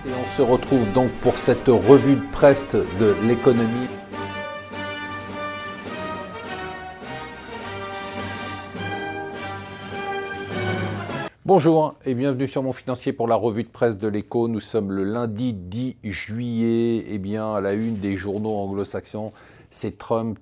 Et on se retrouve donc pour cette revue de presse de l'économie. Bonjour et bienvenue sur Mon Financier pour la revue de presse de l'Écho. Nous sommes le lundi 10 juillet. Eh bien, à la une des journaux anglo-saxons, c'est Trump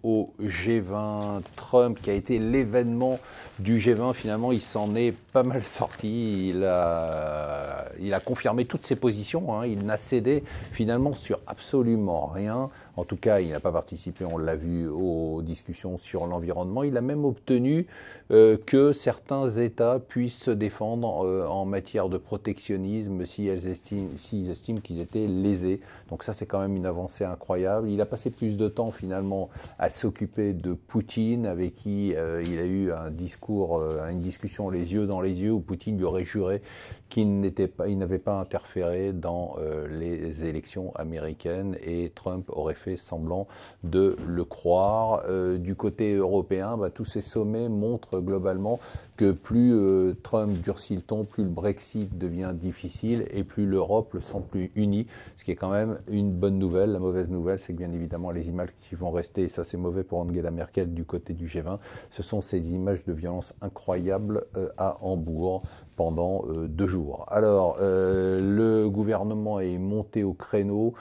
au G20. Trump qui a été l'événement du G20. Finalement, il s'en est pas mal sorti. Il a confirmé toutes ses positions. Il n'a cédé finalement sur absolument rien. En tout cas, il n'a pas participé, on l'a vu, aux discussions sur l'environnement. Il a même obtenu que certains États puissent se défendre en matière de protectionnisme s'ils estiment qu'ils étaient lésés. Donc ça, c'est quand même une avancée incroyable. Il a passé plus de temps finalement à s'occuper de Poutine, avec qui il a eu un discours, une discussion les yeux dans les yeux, où Poutine lui aurait juré qu'il n'avait pas interféré dans les élections américaines, et Trump aurait fait semblant de le croire. Du côté européen, tous ces sommets montrent globalement que plus Trump durcit le ton, plus le Brexit devient difficile et plus l'Europe le sent plus unie, ce qui est quand même une bonne nouvelle. La mauvaise nouvelle, c'est que bien évidemment les images qui vont rester, et ça c'est mauvais pour Angela Merkel du côté du G20, ce sont ces images de violence incroyables à Hambourg pendant 2 jours. Alors, le gouvernement est monté au créneau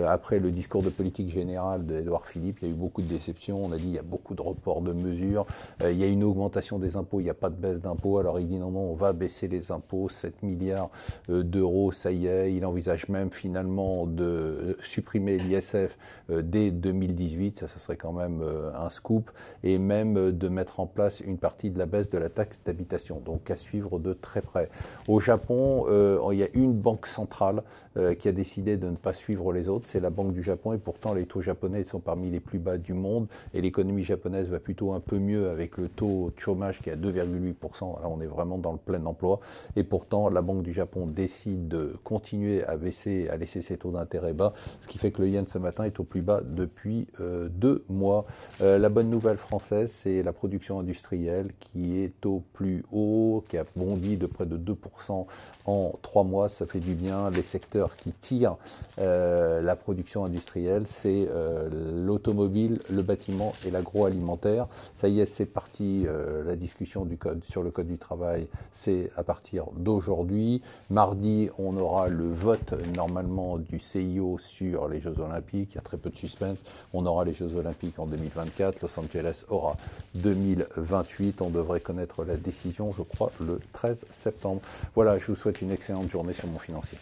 après le discours de politique générale d'Édouard Philippe. Il y a eu beaucoup de déceptions. On a dit il y a beaucoup de reports de mesures. Il y a une augmentation des impôts, il n'y a pas de baisse d'impôts. Alors il dit non, on va baisser les impôts, 7 milliards d'euros, ça y est. Il envisage même finalement de supprimer l'ISF dès 2018. Ça serait quand même un scoop. Et même de mettre en place une partie de la baisse de la taxe d'habitation. Donc à suivre de très près. Au Japon, il y a une banque centrale qui a décidé de ne pas suivre les autres, c'est la Banque du Japon, et pourtant les taux japonais sont parmi les plus bas du monde, et l'économie japonaise va plutôt un peu mieux avec le taux de chômage qui est à 2,8%, là on est vraiment dans le plein emploi, et pourtant la Banque du Japon décide de continuer à laisser ses taux d'intérêt bas, ce qui fait que le yen ce matin est au plus bas depuis 2 mois. La bonne nouvelle française, c'est la production industrielle qui est au plus haut, qui a bondi de près de 2% en 3 mois, ça fait du bien. Les secteurs qui tirent la production industrielle, c'est l'automobile, le bâtiment et l'agroalimentaire. Ça y est, c'est parti, la discussion sur le code du travail, c'est à partir d'aujourd'hui. Mardi, on aura le vote normalement du CIO sur les Jeux Olympiques, il y a très peu de suspense. On aura les Jeux Olympiques en 2024, Los Angeles aura 2028, on devrait connaître la décision, je crois, le 13 septembre. Voilà, je vous souhaite une excellente journée sur Mon Financier.